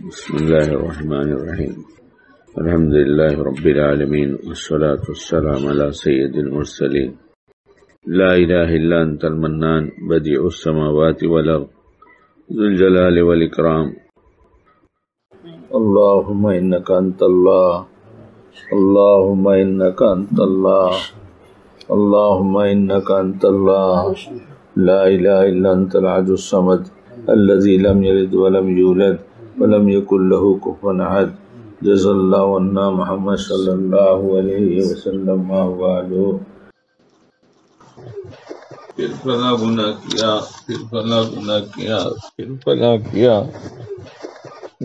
بسم الله الرحمن الرحيم. الحمد لله رب العالمين، والصلاة والسلام على سيد المرسلين. لا إله إلا أنت المنان، بديع السماوات والأرض، ذو الجلال والإكرام. اللهم إنك أنت الله، اللهم إنك أنت الله، اللهم إنك أنت الله، لا إله إلا أنت الأحد الصمد الذي لم يلد ولم يولد ولم يكن له كفوا أحد. جزا الله عنا محمد صلی اللہ علیہ وسلم ما بعد. پھر فلا گناہ کیا، پھر فلا گناہ کیا، پھر فلا کیا.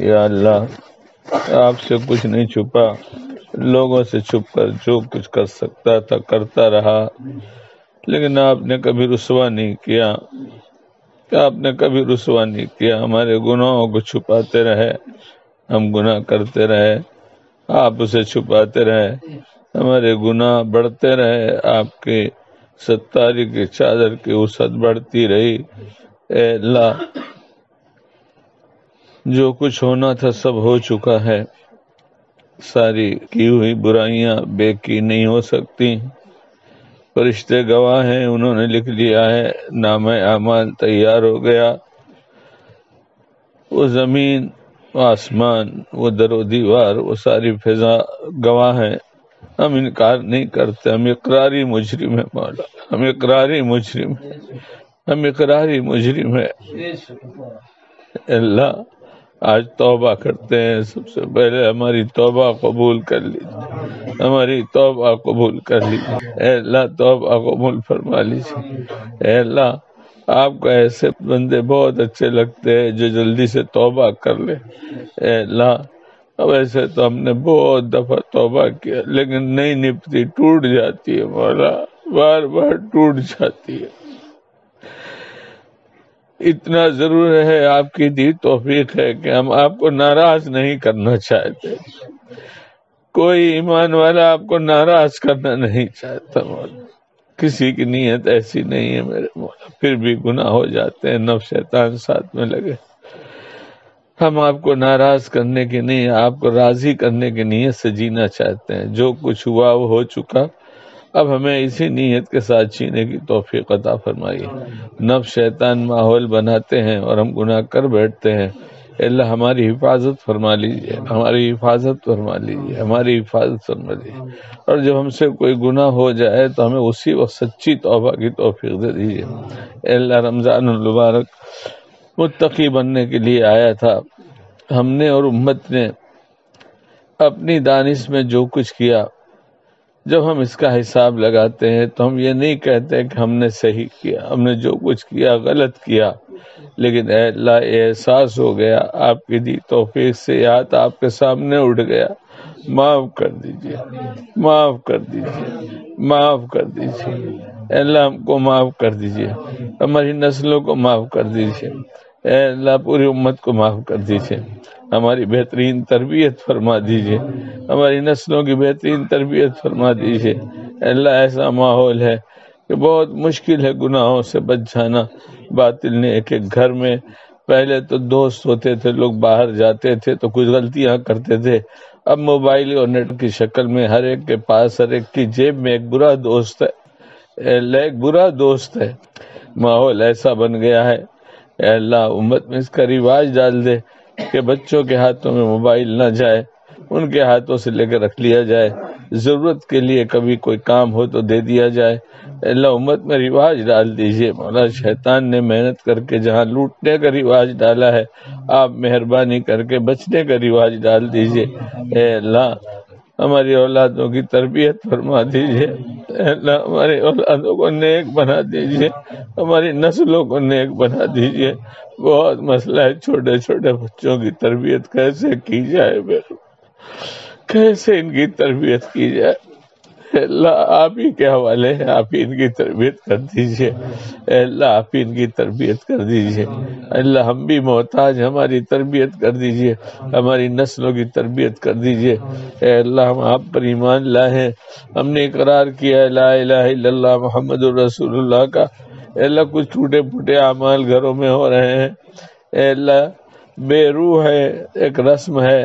یا اللہ، آپ سے کچھ نہیں چھپا، لوگوں سے چھپ کر جو کچھ کر سکتا تھا کرتا رہا، لیکن آپ نے کبھی رسوا نہیں کیا، آپ نے کبھی رسوا نہیں کیا. ہمارے گناہوں کو چھپاتے رہے، ہم گناہ کرتے رہے، آپ اسے چھپاتے رہے، ہمارے گناہ بڑھتے رہے، آپ کی ستاری کی چادر کی وسعت بڑھتی رہی. اے اللہ، جو کچھ ہونا تھا سب ہو چکا ہے، ساری کی ہوئی برائیاں بے کی نہیں ہو سکتی. فرشتے گواہ ہیں، انہوں نے لکھ لیا ہے، نامہ اعمال تیار ہو گیا. وہ زمین، وہ آسمان، وہ در و دیوار، وہ ساری فضا گواہ ہیں. ہم انکار نہیں کرتے، ہم اقراری مجرم ہیں مولا، ہم اقراری مجرم ہیں، ہم اقراری مجرم ہیں. اللہ، آج توبہ کرتے ہیں. سب سے پہلے ہماری توبہ قبول کر لیجیے، ہماری توبہ قبول کر لیجیے. اے اللہ، توبہ قبول فرما لیجیے. اے اللہ، آپ کو ایسے بندے بہت اچھے لگتے ہیں جو جلدی سے توبہ کر لے. اے اللہ، اب ایسے تو ہم نے بہت دفعہ توبہ کیا لیکن نہیں نپتی، ٹوٹ جاتی ہے مولا، بار بار ٹوٹ جاتی ہے. اتنا ضرور ہے، آپ کی دی توفیق ہے کہ ہم آپ کو ناراض نہیں کرنا چاہتے. کوئی ایمان والا آپ کو ناراض کرنا نہیں چاہتا مولا، کسی کی نیت ایسی نہیں ہے میرے مولا. پھر بھی گناہ ہو جاتے ہیں، نفس شیطان ساتھ میں لگے. ہم آپ کو ناراض کرنے کی نہیں، آپ کو راضی کرنے کی نیت سے جینا چاہتے ہیں. جو کچھ ہوا وہ ہو چکا، اب ہمیں اسی نیت کے ساتھ جینے کی توفیق عطا فرمائیے. نفس شیطان ماحول بناتے ہیں اور ہم گناہ کر بیٹھتے ہیں. اللہ، ہماری حفاظت فرما لیجیے، ہماری حفاظت فرما لیجیے، ہماری حفاظت فرما لیجیے. اور جب ہم سے کوئی گناہ ہو جائے تو ہمیں اسی وقت سچی توبہ کی توفیق دے دیجیے. اے اللہ، رمضان المبارک متقی بننے کے لیے آیا تھا. ہم نے اور امت نے اپنی دانش میں جو کچھ کیا، جب ہم اس کا حساب لگاتے ہیں تو ہم یہ نہیں کہتے کہ ہم نے صحیح کیا، ہم نے جو کچھ کیا غلط کیا. لیکن اے اللہ، یہ احساس ہو گیا، آپ کی دی توفیق سے یاد آپ کے سامنے اٹھ گیا. معاف کر دیجیے، معاف کر دیجیے، معاف کر دیجیے. اے اللہ، ہم کو معاف کر دیجیے، ہماری نسلوں کو معاف کر دیجیے. اے اللہ، پوری امت کو معاف کر دیجیے. ہماری بہترین تربیت فرما دیجیے، ہماری نسلوں کی بہترین تربیت فرما دیجیے. اللہ، ایسا ماحول ہے کہ بہت مشکل ہے گناہوں سے بچ جانا. باطل نے ایک ایک گھر میں، پہلے تو دوست ہوتے تھے، لوگ باہر جاتے تھے تو کچھ غلطیاں کرتے تھے. اب موبائل اور نیٹ کی شکل میں ہر ایک کے پاس، ہر ایک کی جیب میں ایک برا دوست ہے. اللہ، ایک برا دوست ہے. ماحول ایسا بن گیا ہے. اے اللہ، امت میں اس کا رواج ڈال دے کہ بچوں کے ہاتھوں میں موبائل نہ جائے، ان کے ہاتھوں سے لے کے رکھ لیا جائے. ضرورت کے لیے کبھی کوئی کام ہو تو دے دیا جائے. اللہ، امت میں رواج ڈال دیجیے مولا. شیطان نے محنت کر کے جہاں لوٹنے کا رواج ڈالا ہے، آپ مہربانی کر کے بچنے کا رواج ڈال دیجیے. اے اللہ، ہماری اولادوں کی تربیت فرما دیجیے. اے اللہ، ہماری اولادوں کو نیک بنا دیجیے، ہماری نسلوں کو نیک بنا دیجیے. بہت مسئلہ ہے، چھوٹے چھوٹے بچوں کی تربیت کیسے کی جائے، کیسے ان کی تربیت کی جائے. اللہ، آپ ہی کے حوالے ہیں، آپ ہی ان کی تربیت کر دیجیے. اے اللہ، آپ ہی ان کی تربیت کر دیجیے. اللہ، ہم بھی محتاج، ہماری تربیت کر دیجیے، ہماری نسلوں کی تربیت کر دیجیے. اے اللہ، ہم آپ پر ایمان لائے ہیں، ہم نے اقرار کیا ہے لا الہ الا اللہ محمد الرسول اللہ کا. اے اللہ، کچھ ٹوٹے پھوٹے اعمال گھروں میں ہو رہے ہیں. اے اللہ، بے روح ہے، ایک رسم ہے،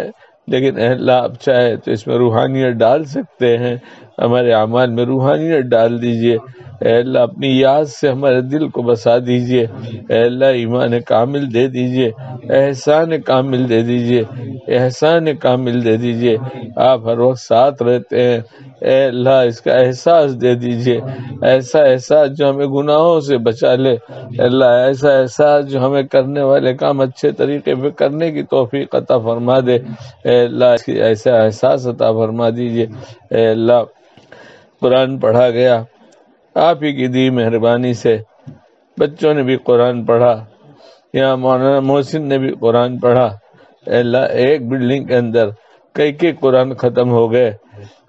لیکن اے اللہ آپ چاہے تو اس میں روحانیت ڈال سکتے ہیں، ہمارے اعمال میں روحانیت ڈال دیجئے۔ اے اللہ اپنی یاد سے ہمارے دل کو بسا دیجئے۔ اے اللہ ایمان کامل دے دیجئے، احسان کامل دے دیجئے، احسان کامل دے دیجئے۔ آپ ہر وقت ساتھ رہتے ہیں، اے اللہ اس کا احساس دے دیجئے، ایسا احساس جو ہمیں گناہوں سے بچا لے۔ اے اللہ ایسا احساس جو ہمیں کرنے والے کام اچھے طریقے پہ کرنے کی توفیق عطا فرما دے۔ اے اللہ ایسا احساس عطا فرما دیجئے۔ اے اللہ قرآن پڑھا گیا، آپ ہی کی دی مہربانی سے بچوں نے بھی قرآن پڑھا، یہاں مولانا محسن نے بھی قرآن پڑھا۔ اے اللہ ایک بلڈنگ کے اندر کئی قرآن ختم ہو گئے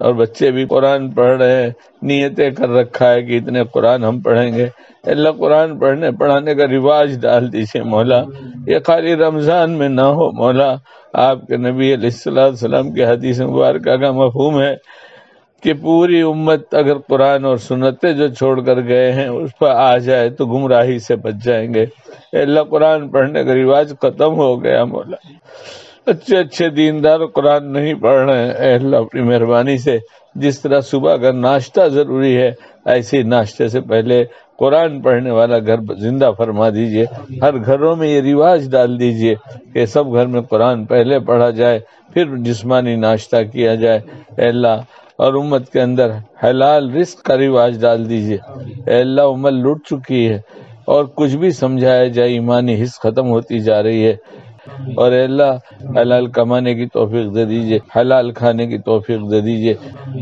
اور بچے بھی قرآن پڑھ رہے ہیں، نیتیں کر رکھا ہے کہ اتنے قرآن ہم پڑھیں گے۔ اے اللہ قرآن پڑھانے کا رواج ڈال دیجیے مولا، یہ خالی رمضان میں نہ ہو مولا۔ آپ کے نبی علیہ السلام کی حدیث مبارکہ کا مفہوم ہے کہ پوری امت اگر قرآن اور سنتیں جو چھوڑ کر گئے ہیں اس پر آ جائے تو گمراہی سے بچ جائیں گے۔ اے اللہ قرآن پڑھنے کا رواج ختم ہو گیا مولا، اچھے دیندار قرآن نہیں پڑھ رہے ہیں۔ اے اللہ اپنی مہربانی سے جس طرح صبح کا ناشتہ ضروری ہے، ایسے ناشتے سے پہلے قرآن پڑھنے والا گھر زندہ فرما دیجئے۔ ہر گھروں میں یہ رواج ڈال دیجئے کہ سب گھر میں قرآن پہلے پڑھا جائے پھر جسمانی ناشتہ کیا جائے۔ اے اللہ اور امت کے اندر حلال رزق کا رواج ڈال دیجئے۔ اے اللہ امت لٹ چکی ہے اور کچھ بھی سمجھایا جائے ایمانی حص ختم ہوتی جا رہی ہے، اور اے اللہ حلال کمانے کی توفیق دے دیجئے، حلال کھانے کی توفیق دے دیجئے،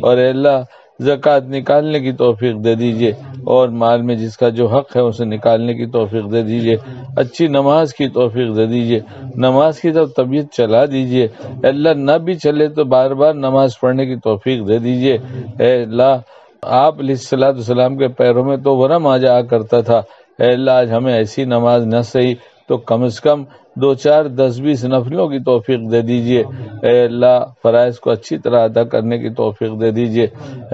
اور اے اللہ زکوٰۃ نکالنے کی توفیق دے دیجئے، اور مال میں جس کا جو حق ہے اسے نکالنے کی توفیق دے دیجئے، اچھی نماز کی توفیق دے دیجئے، نماز کی طرف طبیعت چلا دیجئے۔ اے اللہ نہ بھی چلے تو بار بار نماز پڑھنے کی توفیق دے دیجئے۔ اے اللہ آپ علیہ السلام کے پیروں میں تو ورم آ جایا کرتا تھا، اے اللہ آج ہمیں ایسی نماز نہ صحیح تو کم از کم 2 4 10 20 نفلوں کی توفیق دے دیجئے۔ اے اللہ فرائض کو اچھی طرح ادا کرنے کی توفیق دے دیجئے،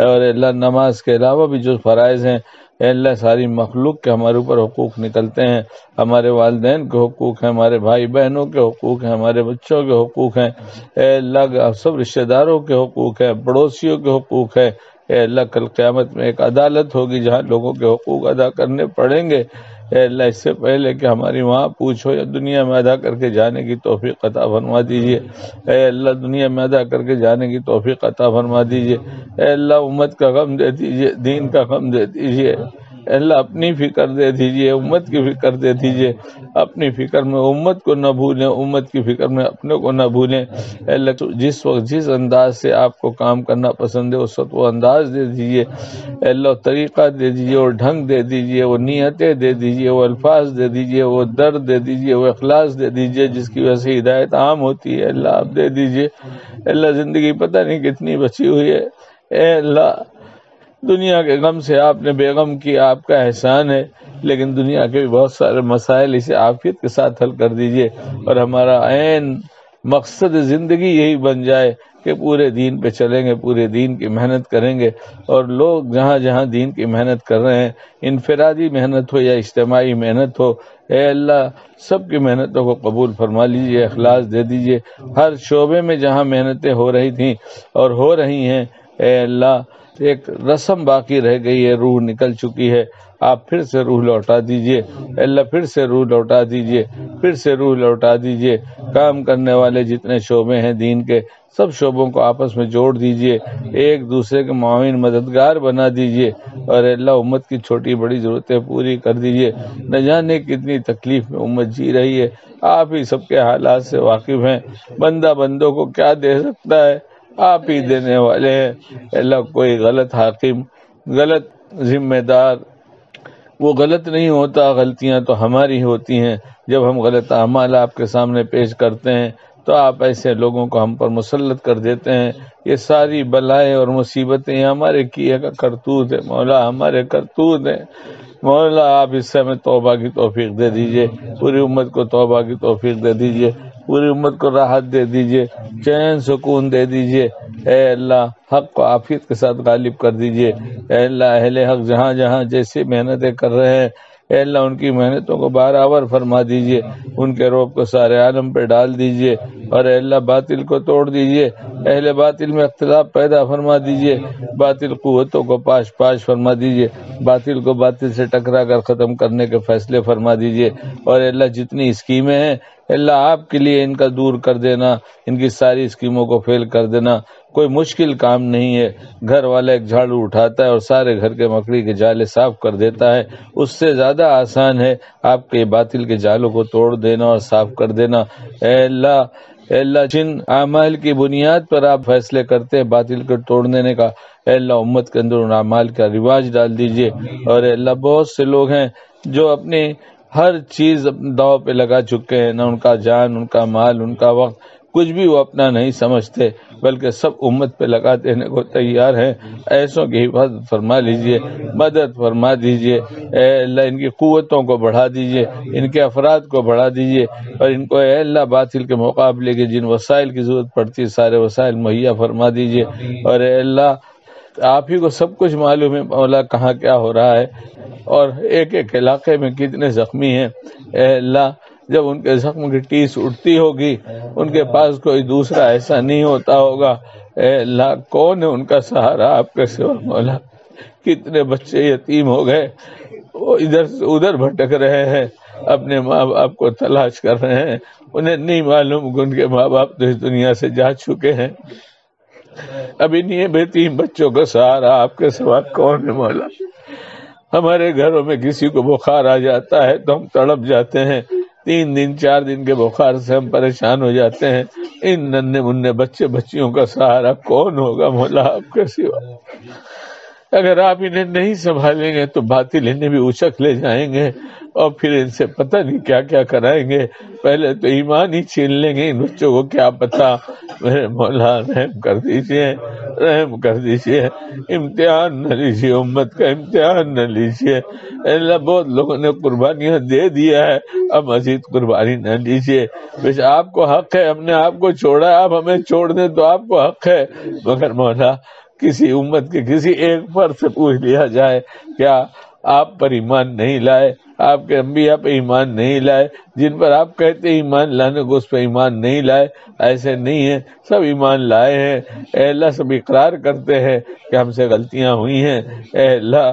اور اے اللہ نماز کے علاوہ بھی جو فرائض ہیں، اے اللہ ساری مخلوق کے ہمارے اوپر حقوق نکلتے ہیں، ہمارے والدین کے حقوق ہیں، ہمارے بھائی بہنوں کے حقوق ہیں، ہمارے بچوں کے حقوق ہیں، اے اللہ سب رشتہ داروں کے حقوق ہیں، پڑوسیوں کے حقوق ہیں۔ اے اللہ کل قیامت میں ایک عدالت ہوگی جہاں لوگوں کے حقوق ادا کرنے پڑیں گے۔ اے اللہ اس سے پہلے کہ ہماری وہاں پوچھو یا دنیا میں ادا کر کے جانے کی توفیق عطا فرما دیجئے۔ اے اللہ دنیا میں ادا کر کے جانے کی توفیق عطا فرما دیجئے۔ اے اللہ امت کا غم دے دیجئے، دین کا غم دے دیجئے۔ اے اللہ اپنی فکر دے دیجئے، امت کی فکر دے دیجئے، اپنی فکر میں امت کو نہ بھولیں، امت کی فکر میں اپنے کو نہ بھولیں۔ اے اللہ جس وقت جس انداز سے آپ کو کام کرنا پسند ہے اس وقت وہ انداز دے دیجئے۔ اے اللہ طریقہ دے دیجئے، وہ ڈھنگ دے دیجئے، وہ نیتیں دے دیجئے، وہ الفاظ دے دیجئے، وہ درد دے دیجئے، وہ اخلاص دے دیجئے جس کی وجہ سے ہدایت عام ہوتی ہے۔ اللہ آپ دے دیجئے۔ اے اللہ زندگی پتہ نہیں کتنی بچی ہوئی ہے، اے اللہ دنیا کے غم سے آپ نے بے غم کیا، آپ کا احسان ہے، لیکن دنیا کے بھی بہت سارے مسائل اسے عافیت کے ساتھ حل کر دیجئے، اور ہمارا عین مقصد زندگی یہی بن جائے کہ پورے دین پہ چلیں گے، پورے دین کی محنت کریں گے، اور لوگ جہاں جہاں دین کی محنت کر رہے ہیں، انفرادی محنت ہو یا اجتماعی محنت ہو، اے اللہ سب کی محنتوں کو قبول فرما لیجئے، اخلاص دے دیجئے۔ ہر شعبے میں جہاں محنتیں ہو رہی تھیں اور ہو رہی ہیں، اے اللہ ایک رسم باقی رہ گئی ہے، روح نکل چکی ہے، آپ پھر سے روح لوٹا دیجئے۔ اللہ پھر سے روح لوٹا دیجئے، پھر سے روح لوٹا دیجئے۔ کام کرنے والے جتنے شعبے ہیں دین کے، سب شعبوں کو آپس میں جوڑ دیجئے، ایک دوسرے کے معاون مددگار بنا دیجئے، اور اللہ امت کی چھوٹی بڑی ضرورتیں پوری کر دیجئے۔ نہ جانے کتنی تکلیف میں امت جی رہی ہے، آپ ہی سب کے حالات سے واقف ہیں، بندہ بندوں کو کیا دے سکتا ہے، آپ ہی دینے والے ہیں۔ اللہ کوئی غلط حاکم، غلط ذمہ دار وہ غلط نہیں ہوتا، غلطیاں تو ہماری ہوتی ہیں۔ جب ہم غلط اعمال آپ کے سامنے پیش کرتے ہیں تو آپ ایسے لوگوں کو ہم پر مسلط کر دیتے ہیں۔ یہ ساری بلائیں اور مصیبتیں یہ ہمارے کیے کا کرتوت ہے مولا، ہمارے کرتوت ہیں مولا۔ آپ اس سے ہمیں توبہ کی توفیق دے دیجئے، پوری امت کو توبہ کی توفیق دے دیجئے، پوری امت کو راحت دے دیجئے، چین سکون دے دیجئے۔ اے اللہ حق کو عافیت کے ساتھ غالب کر دیجئے۔ اے اللہ اہل حق جہاں جہاں جیسی محنتیں کر رہے ہیں، اے اللہ ان کی محنتوں کو برابر فرما دیجئے، ان کے رعب کو سارے عالم پہ ڈال دیجئے، اور اے اللہ باطل کو توڑ دیجئے، اہل باطل میں اختلاف پیدا فرما دیجئے، باطل قوتوں کو پاش پاش فرما دیجئے، باطل کو باطل سے ٹکرا کر ختم کرنے کے فیصلے فرما دیجئے، اور اے اللہ جتنی اسکیمیں ہیں اللہ آپ کے لیے ان کا دور کر دینا، ان کی ساری اسکیموں کو فیل کر دینا۔ کوئی مشکل کام نہیں ہے، گھر والا ایک جھاڑو اٹھاتا ہے اور سارے گھر کے مکڑی کے جالے صاف کر دیتا ہے، اس سے زیادہ آسان ہے آپ کے باطل کے جالوں کو توڑ دینا اور صاف کر دینا۔ اے اللہ جن اعمال کی بنیاد پر آپ فیصلے کرتے ہیں باطل کو توڑ دینے کا، اے اللہ امت کے اندر ان اعمال کا رواج ڈال دیجئے، اور اے اللہ بہت سے لوگ ہیں جو اپنی ہر چیز اپنے داؤ پہ لگا چکے ہیں، نہ ان کا جان، ان کا مال، ان کا وقت کچھ بھی وہ اپنا نہیں سمجھتے، بلکہ سب امت پہ لگا دینے کو تیار ہیں۔ ایسوں کی حفاظت فرما لیجئے، مدد فرما دیجئے، اے اللہ ان کی قوتوں کو بڑھا دیجئے، ان کے افراد کو بڑھا دیجئے، اور ان کو اے اللہ باطل کے مقابلے کے جن وسائل کی ضرورت پڑتی ہے سارے وسائل مہیا فرما دیجئے، اور اے اللہ آپ ہی کو سب کچھ معلوم ہے مولا کہاں کیا ہو رہا ہے، اور ایک ایک علاقے میں کتنے زخمی ہیں۔ اے اللہ جب ان کے زخم کی ٹیس اٹھتی ہوگی ان کے پاس کوئی دوسرا ایسا نہیں ہوتا ہوگا، اے اللہ کون ہے ان کا سہارا آپ کے سوا مولا؟ کتنے بچے یتیم ہو گئے، وہ ادھر سے ادھر بھٹک رہے ہیں، اپنے ماں باپ کو تلاش کر رہے ہیں، انہیں نہیں معلوم کہ ان کے ماں باپ تو اس دنیا سے جا چکے ہیں۔ اب انہیں یتیم بچوں کا سہارا آپ کے سوا کون ہے مولا؟ ہمارے گھروں میں کسی کو بخار آ جاتا ہے تو ہم تڑپ جاتے ہیں، 3 دن 4 دن کے بخار سے ہم پریشان ہو جاتے ہیں، ان ننھے منھے بچے بچیوں کا سہارا کون ہوگا مولا آپ کے سوا؟ اگر آپ انہیں نہیں سنبھالیں گے تو باطل انہیں بھی اچک لے جائیں گے، اور پھر ان سے پتہ نہیں کیا کیا کرائیں گے، پہلے تو ایمان ہی چھین لیں گے ان بچوں کو، کیا پتہ۔ میرے مولا رحم کر دیجئے، رحم کر دیجئے، امتحان نہ لیجئے، امت کا امتحان نہ لیجئے۔ اللہ بہت لوگوں نے قربانیاں دے دیا ہے، اب مزید قربانی نہ لیجئے، بس آپ کو حق ہے، ہم نے آپ کو چھوڑا ہے، آپ ہمیں چھوڑ دیں تو آپ کو حق ہے، مگر مولا کسی امت کے کسی ایک فرد سے پوچھ لیا جائے کیا آپ پر ایمان نہیں لائے، آپ کے انبیاء پہ ایمان نہیں لائے، جن پر آپ کہتے ہیں ایمان لانے کو اس پہ ایمان نہیں لائے؟ ایسے نہیں ہے، سب ایمان لائے ہیں۔ اے اللہ سب اقرار کرتے ہیں کہ ہم سے غلطیاں ہوئی ہیں۔ اے اللہ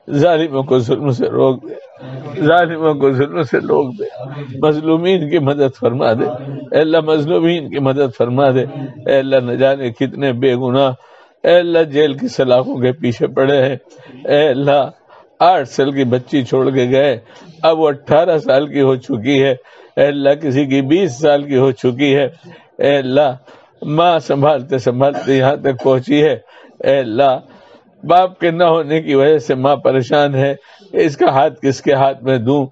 ظالموں کو ظلم سے روک دے، ظالموں کو ظلم سے روک دے، مظلومین کی مدد فرما دے، اے اللہ مظلومین کی مدد فرما دے۔ اے اللہ نہ جانے کتنے بے گناہ اے اللہ جیل کی سلاخوں کے پیچھے پڑے ہیں، اے اللہ 8 سال کی بچی چھوڑ کے گئے، اب وہ 18 سال کی ہو چکی ہے، اے اللہ کسی کی 20 سال کی ہو چکی ہے، اے اللہ ماں سنبھالتے سنبھالتے یہاں تک پہنچی ہے، اے اللہ باپ کے نہ ہونے کی وجہ سے ماں پریشان ہے، اس کا ہاتھ کس کے ہاتھ میں دوں؟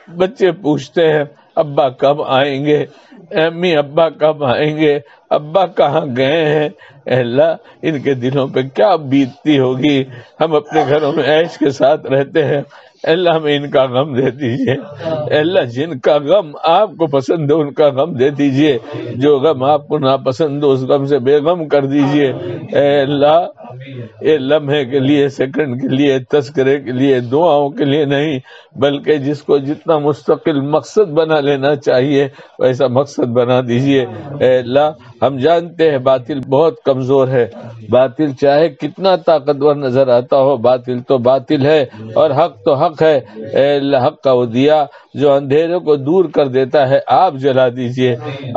بچے پوچھتے ہیں ابا کب آئیں گے، امی ابا کب آئیں گے، ابا کہاں گئے ہیں؟ اے اللہ ان کے دلوں پہ کیا بیتتی ہوگی؟ ہم اپنے گھروں میں عیش کے ساتھ رہتے ہیں، اے اللہ ہمیں ان کا غم دے دیجئے، اے اللہ جن کا غم آپ کو پسند ہے ان کا غم دے دیجئے، جو غم آپ کو ناپسند ہو اس غم سے بے غم کر دیجئے۔ اے اللہ یہ لمحے کے لیے، سیکنڈ کے لیے، تذکرے کے لیے، دعاؤں کے لیے نہیں، بلکہ جس کو جتنا مستقل مقصد بنا لینا چاہیے ویسا مقصد بنا دیجئے۔ اے اللہ ہم جانتے ہیں باطل بہت کمزور ہے، باطل چاہے کتنا طاقتور نظر آتا ہو باطل تو باطل ہے، اور حق تو حق ہے۔ اے اللہ حق کا وہ دیا جو اندھیروں کو دور کر دیتا ہے آپ جلا دیجئے،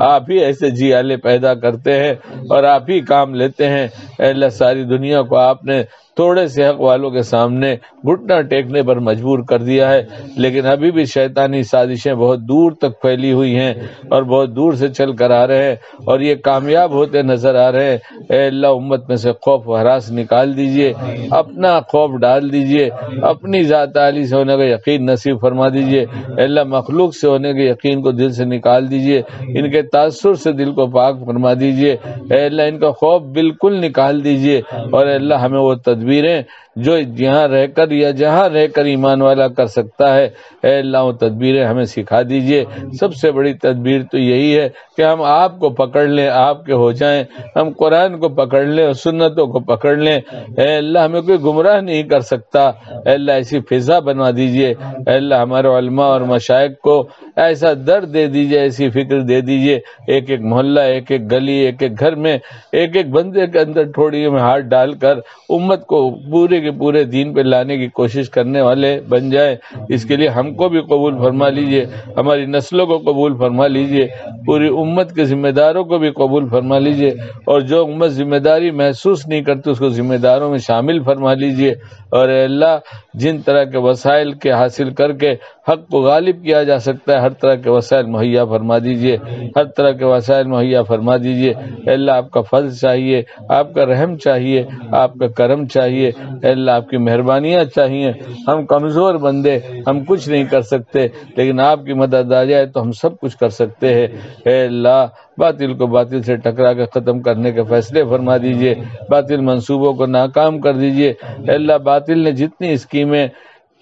آپ ہی ایسے جیالے پیدا کرتے ہیں اور آپ ہی کام لیتے ہیں۔ اے اللہ ساری دنیا کو آپ نے تھوڑے سے حق والوں کے سامنے گھٹنا ٹیکنے پر مجبور کر دیا ہے، لیکن ابھی بھی شیطانی سازشیں بہت دور تک پھیلی ہوئی ہیں اور بہت دور سے چل کر آ رہے ہیں، اور یہ کامیاب ہوتے نظر آ رہے ہیں۔ اے اللہ امت میں سے خوف و ہراس نکال دیجئے، اپنا خوف ڈال دیجئے، اپنی ذات عالی سے ہونے کا یقین نصیب فرما دیجئے۔ اے اللہ مخلوق سے ہونے کے یقین کو دل سے نکال دیجئے، ان کے تاثر سے دل کو پاک فرما دیجئے۔ اے اللہ ان کا خوف بالکل نکال دیجئے، اور اے اللہ ہمیں وہ تدبیریں جو یہاں رہ کر یا جہاں رہ کر ایمان والا کر سکتا ہے، اے اللہ وہ تدبیریں ہمیں سکھا دیجئے۔ سب سے بڑی تدبیر تو یہی ہے کہ ہم آپ کو پکڑ لیں، آپ کے ہو جائیں، ہم قرآن کو پکڑ لیں اور سنتوں کو پکڑ لیں۔ اے اللہ ہمیں کوئی گمراہ نہیں کر سکتا، اے اللہ ایسی فضا بنوا دیجئے، اے اللہ ہمارے علماء اور مشائخ کو ایسا درد دے دیجئے، ایسی فکر دے دیجئے، ایک ایک محلہ، ایک ایک گلی، ایک ایک گھر میں ایک ایک بندے کے اندر تھوڑی میں ہاتھ ڈال کر امت کو پورے کے پورے دین پہ لانے کی کوشش کرنے والے بن جائیں۔ اس کے لیے ہم کو بھی قبول فرما لیجئے، ہماری نسلوں کو قبول فرما لیجئے، پوری امت کے ذمہ داروں کو بھی قبول فرما لیجئے، اور جو امت ذمہ داری محسوس نہیں کرتی اس کو ذمہ داروں میں شامل فرما لیجئے۔ اور اے اللہ جن طرح کے وسائل کے حاصل کر کے حق کو غالب کیا جا سکتا ہے، ہر طرح کے وسائل مہیا فرما دیجئے، ہر طرح کے وسائل مہیا فرما دیجئے۔ اے اللہ آپ کا فضل چاہیے، آپ کا رحم چاہیے، آپ کا کرم چاہیے، اے اللہ آپ کی مہربانیاں چاہیے۔ ہم کمزور بندے، ہم کچھ نہیں کر سکتے، لیکن آپ کی مدد آ جائے تو ہم سب کچھ کر سکتے ہیں۔ اے اللہ باطل کو باطل سے ٹکرا کے ختم کرنے کے فیصلے فرما دیجئے، باطل منصوبوں کو ناکام کر دیجئے۔ اے اللہ باطل نے جتنی اسکیمیں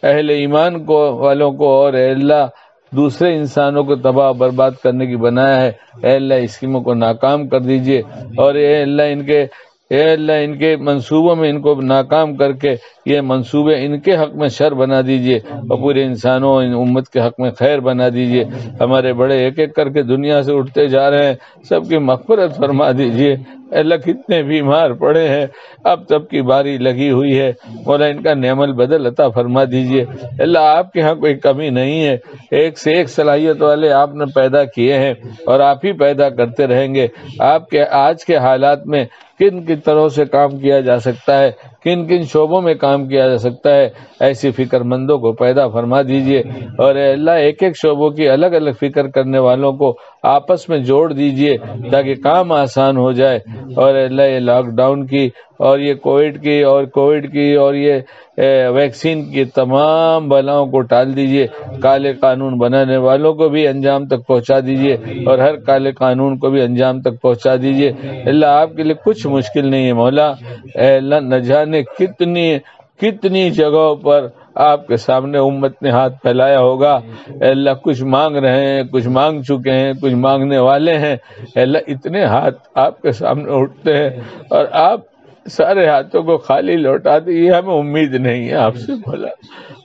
اہل ایمان کو والوں کو اور اے اللہ دوسرے انسانوں کو تباہ برباد کرنے کی بنایا ہے، اے اللہ اسکیموں کو ناکام کر دیجئے، اور اے اللہ ان کے منصوبوں میں ان کو ناکام کر کے یہ منصوبے ان کے حق میں شر بنا دیجئے، اور پورے انسانوں ان امت کے حق میں خیر بنا دیجئے۔ ہمارے بڑے ایک ایک کر کے دنیا سے اٹھتے جا رہے ہیں، سب کی مغفرت فرما دیجئے۔ اللہ کتنے بیمار پڑے ہیں، اب سب کی باری لگی ہوئی ہے، مولا ان کا نعم البدل عطا فرما دیجئے۔ اللہ آپ کے ہاں کوئی کمی نہیں ہے، ایک سے ایک صلاحیت والے آپ نے پیدا کیے ہیں اور آپ ہی پیدا کرتے رہیں گے۔ آپ کے آج کے حالات میں کن کن طرح سے کام کیا جا سکتا ہے، کن کن شعبوں میں کام کیا جا سکتا ہے، ایسی فکر مندوں کو پیدا فرما دیجئے، اور اے اللہ ایک ایک شعبوں کی الگ الگ فکر کرنے والوں کو آپس میں جوڑ دیجئے تاکہ کام آسان ہو جائے۔ اور اے اللہ یہ لاک ڈاؤن کی اور یہ کووڈ کی اور یہ ویکسین کی تمام بلاؤں کو ٹال دیجئے، کالے قانون بنانے والوں کو بھی انجام تک پہنچا دیجئے، اور ہر کالے قانون کو بھی انجام تک پہنچا دیجئے۔ اللہ آپ کے لیے کچھ مشکل نہیں ہے مولا۔ اے اللہ نہ جانے کتنی جگہوں پر آپ کے سامنے امت نے ہاتھ پھیلایا ہوگا، اے اللہ کچھ مانگ رہے ہیں، کچھ مانگ چکے ہیں، کچھ مانگنے والے ہیں، اے اللہ اتنے ہاتھ آپ کے سامنے اٹھتے ہیں اور آپ سارے ہاتھوں کو خالی لوٹاتے، یہ ہمیں امید نہیں ہے آپ سے مولا۔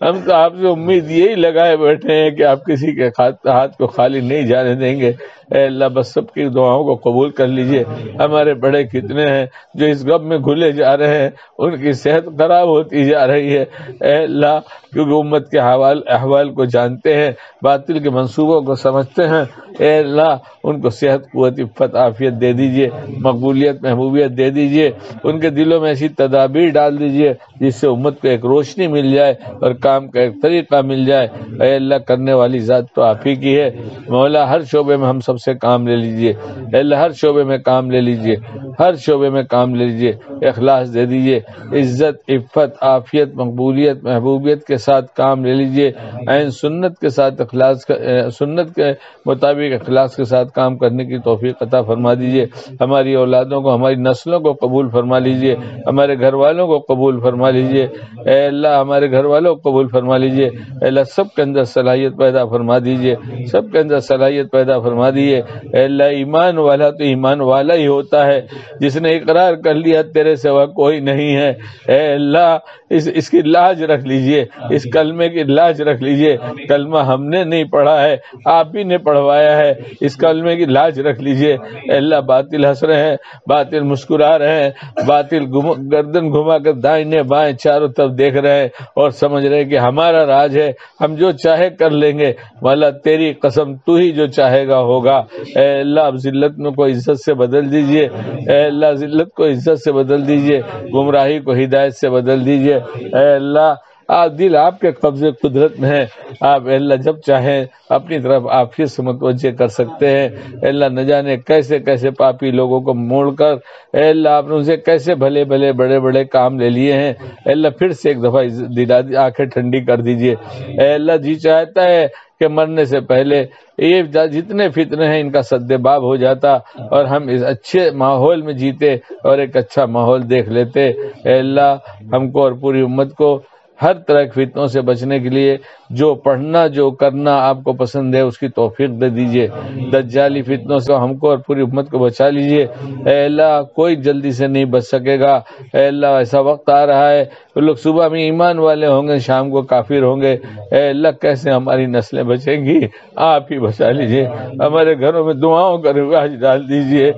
ہم تو آپ سے امید یہی لگائے بیٹھے ہیں کہ آپ کسی کے ہاتھ کو خالی نہیں جانے دیں گے۔ اے اللہ بس سب کی دعاؤں کو قبول کر لیجئے۔ ہمارے بڑے کتنے ہیں جو اس غم میں گھلے جا رہے ہیں، ان کی صحت خراب ہوتی جا رہی ہے، اے اللہ کیونکہ امت کے احوال کو جانتے ہیں، باطل کے منصوبوں کو سمجھتے ہیں، اے اللہ ان کو صحت قوت عفت عافیت دے دیجئے، مقبولیت محبوبیت دے دیجئے، ان کے دلوں میں ایسی تدابیر ڈال دیجئے جس سے امت کو ایک روشنی مل جائے اور کام کا ایک طریقہ مل جائے۔ اے اللہ کرنے والی ذات تو آپ ہی کی ہے مولا، ہر شعبے میں ہم سب سے کام لے لیجئے، اے اللہ ہر شعبے میں کام لے لیجئے، ہر شعبے میں کام لے لیجئے، اخلاص دے دیجئے، عزت عفت عافیت مقبولیت محبوبیت کے ساتھ کام لے لیجئے، عین سنت کے ساتھ سنت کے مطابق اخلاص کے ساتھ کام کرنے کی توفیق عطا فرما دیجئے۔ ہماری اولادوں کو ہماری نسلوں کو قبول فرما لیجئے، ہمارے گھر والوں کو قبول فرما لیجئے، اے اللہ ہمارے گھر والوں کو قبول فرما لیجئے، اے اللہ سب کے اندر صلاحیت پیدا فرما دیجئے، سب کے اندر صلاحیت پیدا فرما دیجئے۔ اے اللہ ایمان والا تو ایمان والا ہی ہوتا ہے جس نے اقرار کر لیا تیرے سوا کوئی نہیں ہے، اے اللہ اس کی لاج رکھ لیجئے، اس کلمے کی لاج رکھ لیجئے۔ کلمہ ہم نے نہیں پڑھا ہے، آپ ہی نے پڑھوایا ہے، اس کلمے کی لاج رکھ لیجئے۔ اے اللہ باطل ہنس رہے ہیں، باطل مسکرا رہے ہیں، باطل گردن گھما کر دائیں بائیں چاروں طرف دیکھ رہے ہیں اور سمجھ رہے ہیں کہ ہمارا راج ہے، ہم جو چاہے کر لیں گے، مولا تیری قسم تو ہی جو چاہے گا ہوگا۔ اے اللہ اب ذلت میں کو عزت سے بدل دیجئے، اے اللہ ذلت کو عزت سے بدل دیجئے، گمراہی کو ہدایت سے بدل دیجئے۔ اے اللہ دل آپ کے قبضے قدرت میں ہے، آپ اے اللہ جب چاہیں اپنی طرف عافیت سے متوجہ کر سکتے ہیں۔ اے اللہ نہ جانے کیسے کیسے پاپی لوگوں کو موڑ کر اے اللہ آپ نے ان سے کیسے بھلے بھلے بڑے بڑے کام لے لیے ہیں، اے اللہ پھر سے ایک دفعہ آنکھیں ٹھنڈی کر دیجئے۔ اے اللہ جی چاہتا ہے کہ مرنے سے پہلے یہ جتنے فتنے ہیں ان کا سدباب ہو جاتا اور ہم اس اچھے ماحول میں جیتے اور ایک اچھا ماحول دیکھ لیتے۔ اے اللہ ہم کو اور پوری امت کو ہر طرح کے فتنوں سے بچنے کے لیے جو پڑھنا جو کرنا آپ کو پسند ہے اس کی توفیق دے دیجئے۔ دجالی فتنوں سے ہم کو اور پوری امت کو بچا لیجئے۔ اے اللہ کوئی جلدی سے نہیں بچ سکے گا۔ اے اللہ ایسا وقت آ رہا ہے وہ لوگ صبح میں ایمان والے ہوں گے، شام کو کافر ہوں گے۔ اے اللہ کیسے ہماری نسلیں بچیں گی؟ آپ ہی بچا لیجئے۔ ہمارے گھروں میں دعاؤں کا رواج ڈال دیجئے،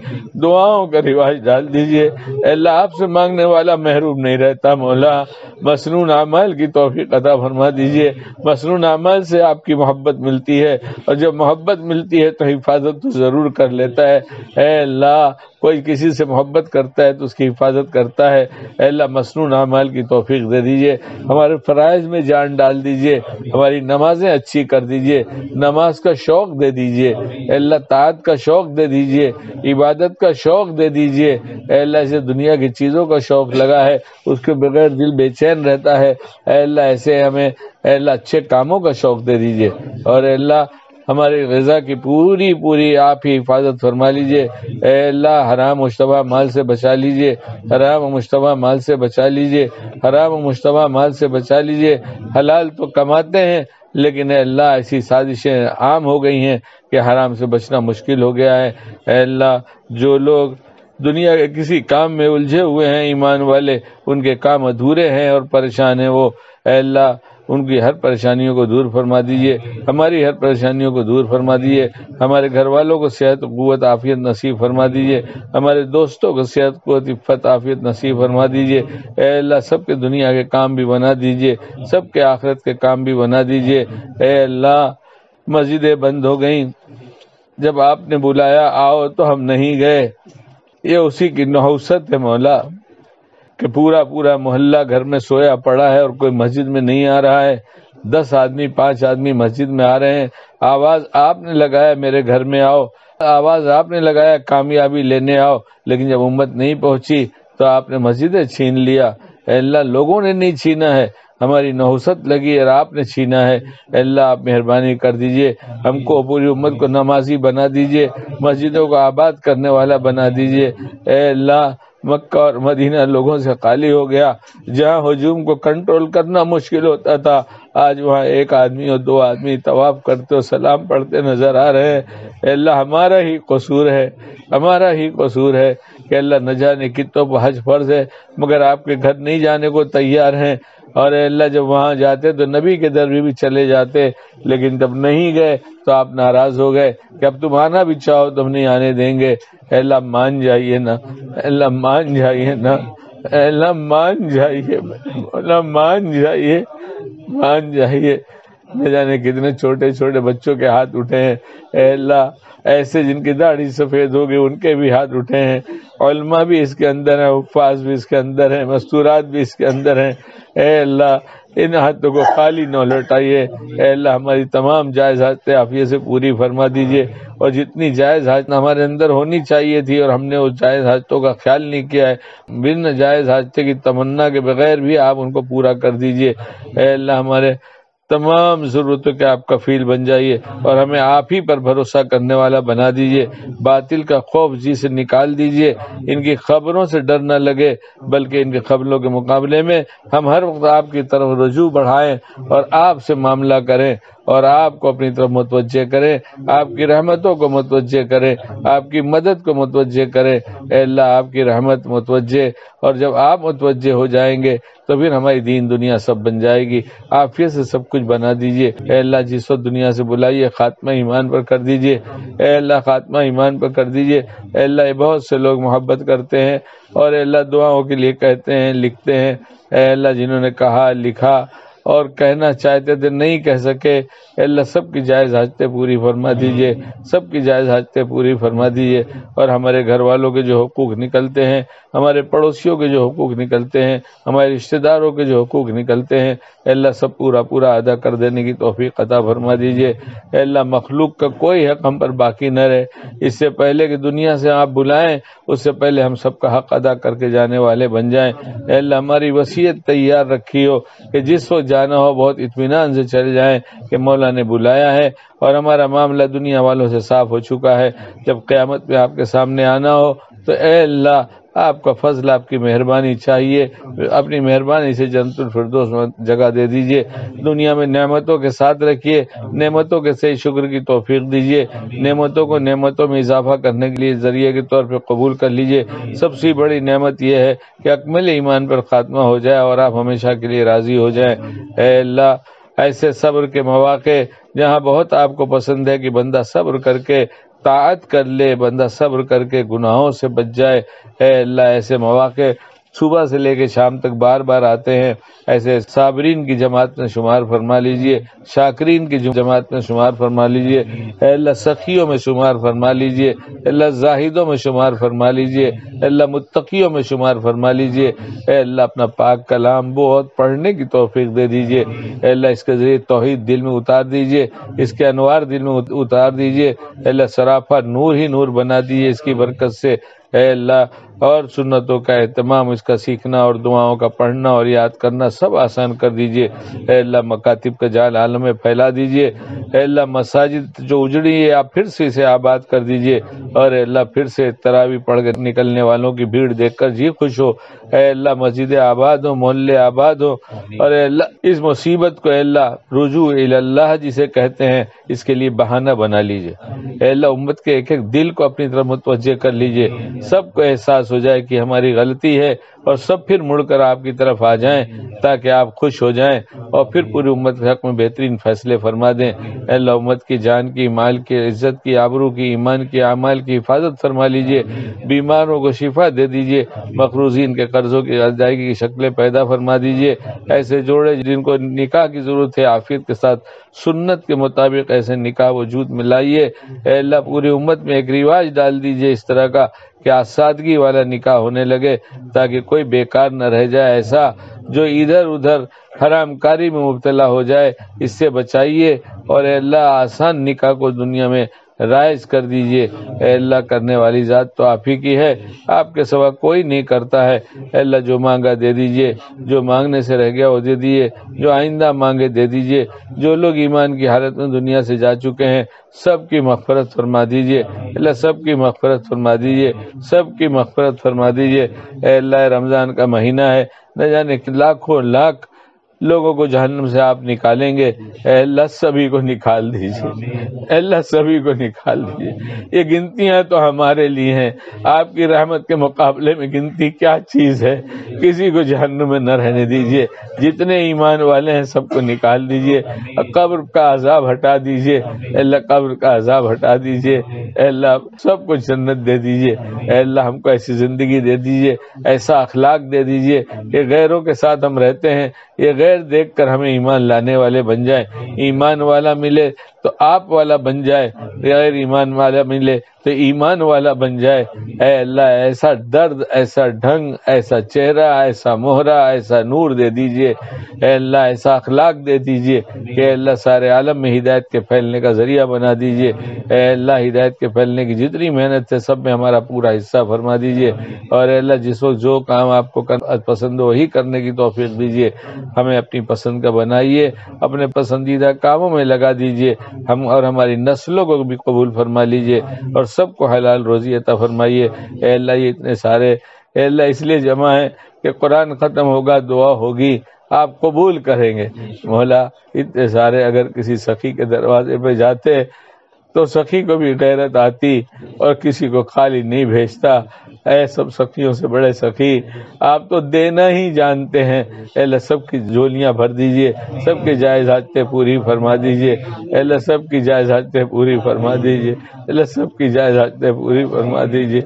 دعاؤں کا رواج ڈال دیجئے۔ اے اللہ آپ سے مانگنے والا محروم نہیں رہتا مولا۔ مسنون اعمال کی توفیق عطا فرما دیجئے۔ مسنون اعمال سے آپ کی محبت ملتی ہے، اور جب محبت ملتی ہے تو حفاظت تو ضرور کر لیتا ہے۔ اے اللہ کوئی کسی سے محبت کرتا ہے تو اس کی حفاظت کرتا ہے۔ اے اللہ مسنون اعمال کی توفیق دے دیجئے۔ ہمارے فرائض میں جان ڈال دیجئے، ہماری نمازیں اچھی کر دیجئے، نماز کا شوق دے دیجئے۔ اے اللہ طاعت کا شوق دے دیجئے، عبادت کا شوق دے دیجئے۔ اے اللہ اسے دنیا کی چیزوں کا شوق لگا ہے، اس کے بغیر دل بے چین رہتا ہے۔ اے اللہ ایسے ہمیں اے اللہ اچھے کاموں کا شوق دے دیجئے، اور اے اللہ ہماری غذا کی پوری آپ ہی حفاظت فرما لیجئے۔ اے اللہ حرام مشتبہ مال سے بچا لیجئے، حرام مشتبہ مال سے بچا لیجئے، حرام مشتبہ مال سے بچا لیجئے۔ حلال تو کماتے ہیں لیکن اے اللہ ایسی سازشیں عام ہو گئی ہیں کہ حرام سے بچنا مشکل ہو گیا ہے۔ اے اللہ جو لوگ دنیا کے کسی کام میں الجھے ہوئے ہیں ایمان والے، ان کے کام ادھورے ہیں اور پریشان ہیں وہ، اے اللہ ان کی ہر پریشانیوں کو دور فرما دیجئے، ہماری ہر پریشانیوں کو دور فرما دیجئے، ہمارے گھر والوں کو صحت قوت عافیت نصیب فرما دیجئے، ہمارے دوستوں کو صحت قوت عفت عافیت نصیب فرما دیجئے۔ اے اللہ سب کے دنیا کے کام بھی بنا دیجئے، سب کے آخرت کے کام بھی بنا دیجئے۔ اے اللہ مسجدیں بند ہو گئیں، جب آپ نے بلایا آؤ تو ہم نہیں گئے، یہ اسی کی نحوست ہے مولا کہ پورا محلہ گھر میں سویا پڑا ہے اور کوئی مسجد میں نہیں آ رہا ہے۔ 10 آدمی 5 آدمی مسجد میں آ رہے ہیں، آواز آپ نے لگایا میرے گھر میں آؤ، آواز آپ نے لگایا کامیابی لینے آؤ، لیکن جب امت نہیں پہنچی تو آپ نے مسجدیں چھین لیا۔ اے اللہ لوگوں نے نہیں چھینا ہے، ہماری نحوست لگی اور آپ نے چھینا ہے۔ اے اللہ آپ مہربانی کر دیجئے، ہم کو پوری امت کو نمازی بنا دیجئے، مسجدوں کو آباد کرنے والا بنا دیجئے۔ اے اللہ مکہ اور مدینہ لوگوں سے خالی ہو گیا، جہاں ہجوم کو کنٹرول کرنا مشکل ہوتا تھا آج وہاں 1 آدمی اور 2 آدمی طواف کرتے اور سلام پڑھتے نظر آ رہے ہیں۔ اے اللہ ہمارا ہی قصور ہے، ہمارا ہی قصور ہے کہ اللہ نہ جانے کتوں پر حج فرض ہے مگر آپ کے گھر نہیں جانے کو تیار ہیں، اور اے اللہ جب وہاں جاتے تو نبی کے در بھی چلے جاتے، لیکن جب نہیں گئے تو آپ ناراض ہو گئے کہ اب تم آنا بھی چاہو تم نہیں آنے دیں گے۔ اے اللہ مان جائیے نا، اے اللہ مان جائیے نا، اے اللہ مان جائیے، اللہ مان جائیے، مان جائیے۔ نہ جانے کتنے چھوٹے چھوٹے بچوں کے ہاتھ اٹھے ہیں، اے اللہ ایسے جن کی داڑھی سفید ہوگی ان کے بھی ہاتھ اٹھے ہیں، علماء بھی اس کے اندر ہیں، حفاظ بھی اس کے اندر ہیں، مستورات بھی اس کے اندر ہیں۔ اے اللہ ان ہاتھوں کو خالی نہ لوٹائیے۔ اے اللہ ہماری تمام جائز حاجتیں عافیت سے پوری فرما دیجئے، اور جتنی جائز حاجت ہمارے اندر ہونی چاہیے تھی اور ہم نے اس جائز حاجتوں کا خیال نہیں کیا ہے، بن جائز حاجتیں کی تمنا کے بغیر بھی آپ ان کو پورا کر دیجئے۔ اے اللہ ہمارے تمام ضرورتوں کے آپ کفیل بن جائیے اور ہمیں آپ ہی پر بھروسہ کرنے والا بنا دیجئے۔ باطل کا خوف جی سے نکال دیجئے، ان کی خبروں سے ڈر نہ لگے بلکہ ان کے خبروں کے مقابلے میں ہم ہر وقت آپ کی طرف رجوع بڑھائیں اور آپ سے معاملہ کریں اور آپ کو اپنی طرف متوجہ کریں، آپ کی رحمتوں کو متوجہ کریں، آپ کی مدد کو متوجہ کریں۔ اے اللہ آپ کی رحمت متوجہ، اور جب آپ متوجہ ہو جائیں گے تو پھر ہماری دین دنیا سب بن جائے گی، عافیت سے سب کچھ بنا دیجئے۔ اے اللہ جس وقت دنیا سے بلائیے خاتمہ ایمان پر کر دیجئے، اے اللہ خاتمہ ایمان پر کر دیجئے۔ اے اللہ بہت سے لوگ محبت کرتے ہیں اور اے اللہ دعاؤں کے لیے کہتے ہیں لکھتے ہیں، اے اللہ جنہوں نے کہا لکھا اور کہنا چاہتے تھے نہیں کہہ سکے، اے اللہ سب کی جائز حاجتیں پوری فرما دیجئے، سب کی جائز حاجتیں پوری فرما دیجئے، اور ہمارے گھر والوں کے جو حقوق نکلتے ہیں، ہمارے پڑوسیوں کے جو حقوق نکلتے ہیں، ہمارے رشتہ داروں کے جو حقوق نکلتے ہیں، اے اللہ سب پورا ادا کر دینے کی توفیق عطا فرما دیجئے۔ اے اللہ مخلوق کا کوئی حق ہم پر باقی نہ رہے، اس سے پہلے کہ دنیا سے آپ بلائیں اس سے پہلے ہم سب کا حق ادا کر کے جانے والے بن جائیں۔ اے اللہ ہماری وصیت تیار رکھی ہو کہ جس وقت جانا ہو بہت اطمینان سے چل جائیں کہ مولا نے بلایا ہے اور ہمارا معاملہ دنیا والوں سے صاف ہو چکا ہے۔ جب قیامت میں آپ کے سامنے آنا ہو تو اے اللہ آپ کا فضل، آپ کی مہربانی چاہیے، اپنی مہربانی سے جنت الفردوس میں جگہ دے دیجئے، دنیا میں نعمتوں کے ساتھ رکھیے، نعمتوں کے صحیح شکر کی توفیق دیجئے، نعمتوں کو نعمتوں میں اضافہ کرنے کے لیے ذریعے کے طور پہ قبول کر لیجئے۔ سب سے بڑی نعمت یہ ہے کہ اکمل ایمان پر خاتمہ ہو جائے اور آپ ہمیشہ کے لیے راضی ہو جائیں۔ اے اللہ، ایسے صبر کے مواقع جہاں بہت آپ کو پسند ہے کہ بندہ صبر کر کے طاعت کر لے، بندہ صبر کر کے گناہوں سے بچ جائے، اے اللہ ایسے مواقع صبح سے لے کے شام تک بار بار آتے ہیں، ایسے صابرین کی جماعت میں شمار فرما لیجئے، شاکرین کی جماعت میں شمار فرما لیجئے، اے اللہ سخیوں میں شمار فرما لیجئے، اے اللہ زاہدوں میں شمار فرما لیجئے، اے اللہ متقیوں میں شمار فرما لیجئے، اے اللہ اپنا پاک کلام بہت پڑھنے کی توفیق دے دیجئے، اے اللہ اس کے ذریعے توحید دل میں اتار دیجئے، اس کے انوار دل میں اتار دیجئے، اے اللہ سراپا نور ہی نور بنا دیجئے اس کی برکت سے، اے اللہ اور سنتوں کا اہتمام، اس کا سیکھنا اور دعاؤں کا پڑھنا اور یاد کرنا سب آسان کر دیجئے، اے اللہ مکاتب کا جال عالم میں پھیلا دیجئے، اے اللہ مساجد جو اجڑی ہے آپ پھر سے اسے آباد کر دیجئے، اور اے اللہ پھر سے تراویح پڑھ کر نکلنے والوں کی بھیڑ دیکھ کر جی خوش ہو، اے اللہ مسجد آباد ہو، محلے آباد ہو، اور اے اللہ اس مصیبت کو اے اللہ رجوع اللہ جسے کہتے ہیں اس کے لیے بہانہ بنا لیجئے، اے اللہ امت کے ایک ایک دل کو اپنی طرف متوجہ کر لیجئے، سب کو احساس ہو جائے کہ ہماری غلطی ہے اور سب پھر مڑ کر آپ کی طرف آ جائیں تاکہ آپ خوش ہو جائیں اور پھر پوری امت کے حق میں بہترین فیصلے فرما دیں، اے اللہ امت کی جان کی، مال کی، عزت کی، آبرو کی، ایمان کی، اعمال کی حفاظت فرما لیجئے، بیماروں کو شفا دے دیجئے، مقروضین کے قرضوں کی ادائیگی کی شکلیں پیدا فرما دیجئے، ایسے جوڑے جن کو نکاح کی ضرورت ہے عافیت کے ساتھ سنت کے مطابق ایسے نکاح وجود میں لائیے، اے اللہ پوری امت میں ایک رواج ڈال دیجئے اس طرح کا کہ سادگی والا نکاح ہونے لگے تاکہ کوئی بیکار نہ رہ جائے، ایسا جو ادھر ادھر حرام کاری میں مبتلا ہو جائے اس سے بچائیے، اور اے اللہ آسان نکاح کو دنیا میں رائج کر دیجئے، اے اللہ کرنے والی ذات تو آپ ہی کی ہے، آپ کے سوا کوئی نہیں کرتا ہے، اے اللہ جو مانگا دے دیجئے، جو مانگنے سے رہ گیا وہ دے دیجئے، جو آئندہ مانگے دے دیجئے، جو لوگ ایمان کی حالت میں دنیا سے جا چکے ہیں سب کی مغفرت فرما دیجئے، اللہ سب کی مغفرت فرما دیجئے، سب کی مغفرت فرما دیجئے، اے اللہ رمضان کا مہینہ ہے، نہ جانے لاکھوں لاکھ لوگوں کو جہنم سے آپ نکالیں گے، اے اللہ سبھی کو نکال دیجئے، اے اللہ سبھی کو نکال دیجئے، یہ گنتیاں تو ہمارے لیے ہیں، آپ کی رحمت کے مقابلے میں گنتی کیا چیز ہے، کسی کو جہنم میں نہ رہنے دیجئے، جتنے ایمان والے ہیں سب کو نکال دیجئے، قبر کا عذاب ہٹا دیجئے، اے اللہ قبر کا عذاب ہٹا دیجئے، اے اللہ سب کو جنت دے دیجئے، اے اللہ ہم کو ایسی زندگی دے دیجئے، ایسا اخلاق دے دیجئے کہ غیروں کے ساتھ ہم رہتے ہیں یہ غیر دیکھ کر ہمیں ایمان لانے والے بن جائیں، ایمان والا ملے تو آپ والا بن جائے، غیر ایمان والا ملے تو ایمان والا بن جائے، اے اللہ ایسا درد، ایسا ڈھنگ، ایسا چہرہ، ایسا مہرہ، ایسا نور دے دیجئے، اے اللہ ایسا اخلاق دے دیجئے کہ اللہ سارے عالم میں ہدایت کے پھیلنے کا ذریعہ بنا دیجئے، اے اللہ ہدایت کے پھیلنے کی جتنی محنت ہے سب میں ہمارا پورا حصہ فرما دیجئے، اور اے اللہ جس وقت جو کام آپ کو پسند ہو وہی کرنے کی توفیق دیجئے، ہمیں اپنی پسند کا بنائیے، اپنے پسندیدہ کاموں میں لگا دیجئے، ہم اور ہماری نسلوں کو بھی قبول فرما لیجئے اور سب کو حلال روزی عطا فرمائیے، اے اللہ یہ اتنے سارے اے اللہ اس لیے جمع ہے کہ قرآن ختم ہوگا دعا ہوگی آپ قبول کریں گے، مولا اتنے سارے اگر کسی سخی کے دروازے پہ جاتے تو سخی کو بھی غیرت آتی اور کسی کو خالی نہیں بھیجتا، اے سب سخیوں سے بڑے سخی آپ تو دینا ہی جانتے ہیں، اے اللہ سب کی جھولیاں بھر دیجئے، سب کی جائز حاجتیں پوری فرما دیجئے، اے اللہ سب کی جائز حاجتیں پوری فرما دیجئے، اے اللہ سب کی جائز حاجتیں پوری فرما دیجئے،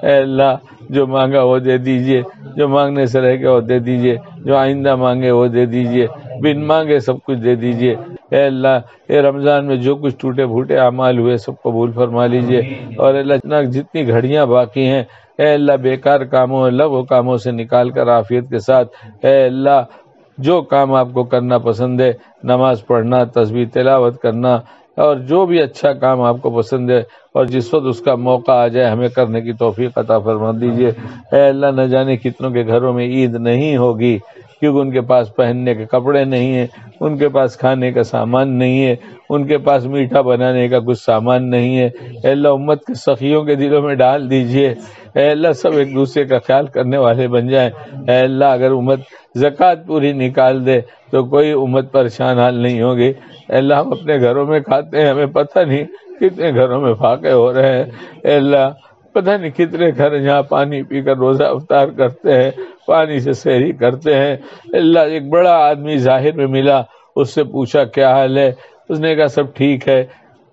اے اللہ جو مانگا وہ دے دیجئے، جو مانگنے سے رہ گیا وہ دے دیجئے، جو آئندہ مانگے وہ دے دیجئے، بن مانگے سب کچھ دے دیجئے، اے اللہ یہ رمضان میں جو کچھ ٹوٹے پھوٹے اعمال ہوئے سب قبول فرما لیجئے، اور اللہ جتنی گھڑیاں باقی ہیں اے اللہ بیکار کاموں لغو کاموں سے نکال کر عافیت کے ساتھ، اے اللہ جو کام آپ کو کرنا پسند ہے، نماز پڑھنا، تسبیح تلاوت کرنا، اور جو بھی اچھا کام آپ کو پسند ہے اور جس وقت اس کا موقع آ جائے ہمیں کرنے کی توفیق عطا فرما دیجئے، اے اللہ نہ جانے کتنوں کے گھروں میں عید نہیں ہوگی، کیونکہ ان کے پاس پہننے کے کپڑے نہیں ہیں، ان کے پاس کھانے کا سامان نہیں ہے، ان کے پاس میٹھا بنانے کا کچھ سامان نہیں ہے۔ اے اللہ امت کے سخیوں کے دلوں میں ڈال دیجئے، اے اللہ سب ایک دوسرے کا خیال کرنے والے بن جائیں۔ اے اللہ اگر امت زکوٰۃ پوری نکال دے تو کوئی امت پریشان حال نہیں ہوگی۔ اے اللہ ہم اپنے گھروں میں کھاتے ہیں، ہمیں پتہ نہیں کتنے گھروں میں فاقے ہو رہے ہیں۔ اے اللہ پتہ نہیں کتنے گھر جہاں پانی پی کر روزہ افطار کرتے ہیں، پانی سے سحری کرتے ہیں۔ اللہ ایک بڑا آدمی ظاہر میں ملا، اس سے پوچھا کیا حال ہے، اس نے کہا سب ٹھیک ہے۔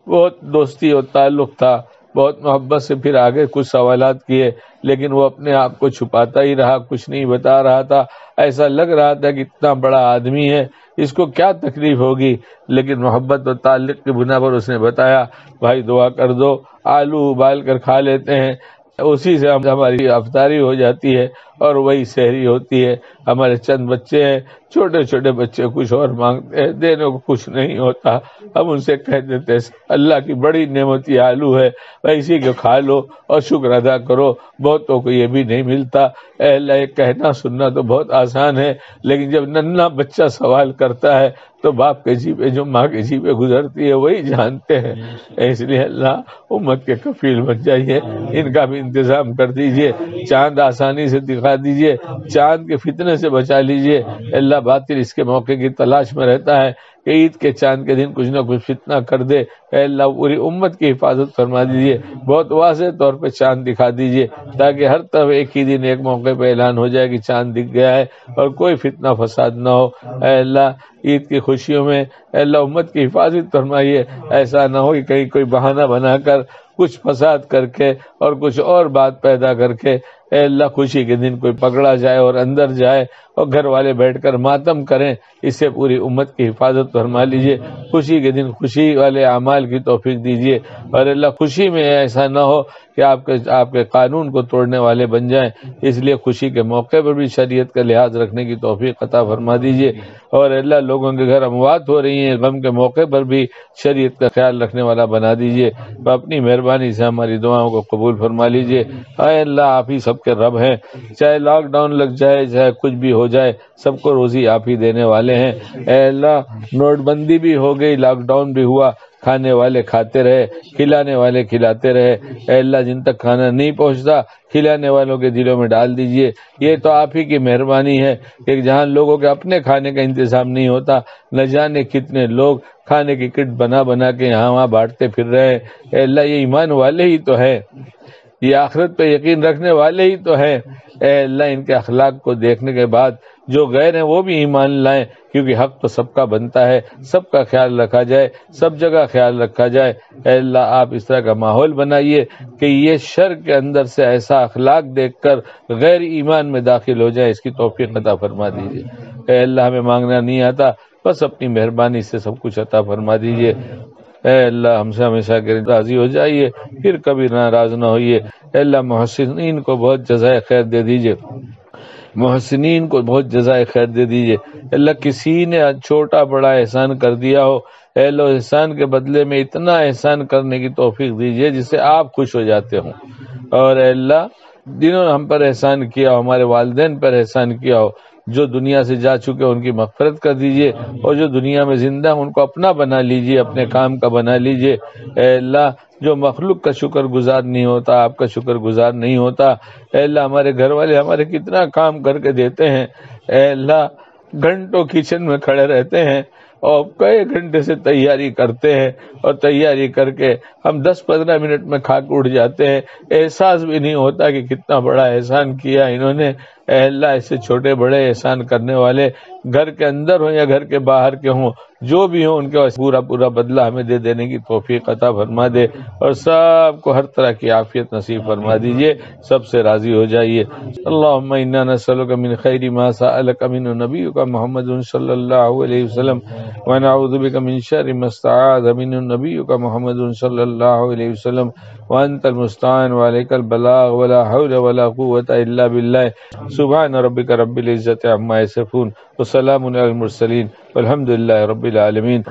بہت دوستی اور تعلق تھا، بہت محبت سے پھر آگے کچھ سوالات کیے، لیکن وہ اپنے آپ کو چھپاتا ہی رہا، کچھ نہیں بتا رہا تھا۔ ایسا لگ رہا تھا کہ اتنا بڑا آدمی ہے، اس کو کیا تکلیف ہوگی، لیکن محبت اور تعلق کی بنا پر اس نے بتایا بھائی دعا کر دو، آلو ابال کر کھا لیتے ہیں، اسی سے ہماری افطاری ہو جاتی ہے اور وہی سحری ہوتی ہے۔ ہمارے چند بچے ہیں، چھوٹے چھوٹے بچے کچھ اور مانگتے ہیں، دینے کو کچھ نہیں ہوتا، ہم ان سے کہہ دیتے ہیں اللہ کی بڑی نعمت یہ آلو ہے، اسی کو کھا لو اور شکر ادا کرو، بہتوں کو یہ بھی نہیں ملتا۔ اے اللہ یہ کہنا سننا تو بہت آسان ہے، لیکن جب ننھا بچہ سوال کرتا ہے تو باپ کے جی پہ جو ماں کے جی پہ گزرتی ہے وہی جانتے ہیں۔ اس لیے اللہ امت کے کفیل بن جائیے، ان کا بھی انتظام کر دیجئے، چاند آسانی سے دکھا دیجئے، چاند کے فتنے سے بچا لیجئے۔ اللہ باطل اس کے موقع کی تلاش میں رہتا ہے کہ عید کے چاند کے دن کچھ نہ کچھ فتنہ کر دے۔ اے اللہ پوری امت کی حفاظت فرما دیجئے، بہت واضح طور پہ چاند دکھا دیجئے تاکہ ہر طرف ایک ہی دن ایک موقع پہ اعلان ہو جائے کہ چاند دکھ گیا ہے اور کوئی فتنہ فساد نہ ہو۔ اے اللہ عید کی خوشیوں میں اے اللہ امت کی حفاظت فرمائیے، ایسا نہ ہو کہ کہیں کوئی بہانہ بنا کر کچھ فساد کر کے اور کچھ اور بات پیدا کر کے اے اللہ خوشی کے دن کوئی پکڑا جائے اور اندر جائے اور گھر والے بیٹھ کر ماتم کریں۔ اس سے پوری امت کی حفاظت فرما لیجئے، خوشی کے دن خوشی والے اعمال کی توفیق دیجئے، اور اللہ خوشی میں ایسا نہ ہو کہ آپ کے قانون کو توڑنے والے بن جائیں۔ اس لیے خوشی کے موقع پر بھی شریعت کا لحاظ رکھنے کی توفیق عطا فرما دیجئے، اور اللہ لوگوں کے گھر اموات ہو رہی ہیں، غم کے موقع پر بھی شریعت کا خیال رکھنے والا بنا دیجئے۔ اپنی مہربانی سے ہماری دعاؤں کو قبول فرما لیجئے۔ اے اللہ آپ ہی سب کے رب ہیں، چاہے لاک ڈاؤن لگ جائے چاہے کچھ بھی ہو جائے، سب کو روزی آپ ہی دینے والے ہیں۔ اے اللہ نوٹ بندی بھی ہو گئی، لاک ڈاؤن بھی ہوا، کھانے والے کھاتے رہے، کھلانے والے کھلاتے رہے۔ اے اللہ جن تک کھانا نہیں پہنچتا کھلانے والوں کے دلوں میں ڈال دیجئے۔ یہ تو آپ ہی کی مہربانی ہے کہ جہاں لوگوں کے اپنے کھانے کا انتظام نہیں ہوتا، نہ جانے کتنے لوگ کھانے کی کٹ بنا بنا کے یہاں وہاں بانٹتے پھر رہے ہیں۔ اے اللہ یہ ایمان والے ہی تو ہے، یہ آخرت پہ یقین رکھنے والے ہی تو ہیں۔ اے اللہ ان کے اخلاق کو دیکھنے کے بعد جو غیر ہیں وہ بھی ایمان لائیں، کیونکہ حق تو سب کا بنتا ہے، سب کا خیال رکھا جائے، سب جگہ خیال رکھا جائے۔ اے اللہ آپ اس طرح کا ماحول بنائیے کہ یہ شر کے اندر سے ایسا اخلاق دیکھ کر غیر ایمان میں داخل ہو جائے، اس کی توفیق عطا فرما دیجیے۔ اے اللہ ہمیں مانگنا نہیں آتا، بس اپنی مہربانی سے سب کچھ عطا فرما دیجیے۔ اے اللہ ہم سے ہمیشہ کے راضی ہو جائیے، پھر کبھی ناراض نہ ہوئیے۔ اے اللہ محسنین کو بہت جزائے خیر دے دیجیے، محسنین کو بہت جزائے خیر دے دیجیے۔ اللہ کسی نے چھوٹا بڑا احسان کر دیا ہو، اے اللہ احسان کے بدلے میں اتنا احسان کرنے کی توفیق دیجیے جس سے آپ خوش ہو جاتے ہوں۔ اور اے اللہ جنہوں نے ہم پر احسان کیا ہو، ہمارے والدین پر احسان کیا ہو، جو دنیا سے جا چکے ان کی مغفرت کر دیجئے، اور جو دنیا میں زندہ ہیں ان کو اپنا بنا لیجئے، اپنے کام کا بنا لیجئے۔ اے اللہ جو مخلوق کا شکر گزار نہیں ہوتا، آپ کا شکر گزار نہیں ہوتا۔ اے اللہ ہمارے گھر والے ہمارے کتنا کام کر کے دیتے ہیں، اے اللہ گھنٹوں کچن میں کھڑے رہتے ہیں اور کئی گھنٹے سے تیاری کرتے ہیں، اور تیاری کر کے ہم 10-15 منٹ میں کھا کے اٹھ جاتے ہیں، احساس بھی نہیں ہوتا کہ کتنا بڑا احسان کیا انہوں نے۔ اے اللہ ایسے چھوٹے بڑے احسان کرنے والے گھر کے اندر ہوں یا گھر کے باہر کے ہوں، جو بھی ہوں ان کے پورا پورا بدلہ ہمیں دے دینے کی توفیق عطا فرما دے، اور سب کو ہر طرح کی عافیت نصیب فرما دیجئے، سب سے راضی ہو جائیے۔ اللہم انا نسألک من خیر ما سألک من نبیک محمد صلی اللہ علیہ وسلم، ونعوذ بک من شر ما استعاذ من نبیک محمد صلی اللہ علیہ وسلم، وانت المستعان وعلیک البلاغ ولا حول ولا قوة الا باللہ۔ سبحان ربک رب العزت عما یصفون، وسلام علی المرسلین، والحمد للہ رب العالمین۔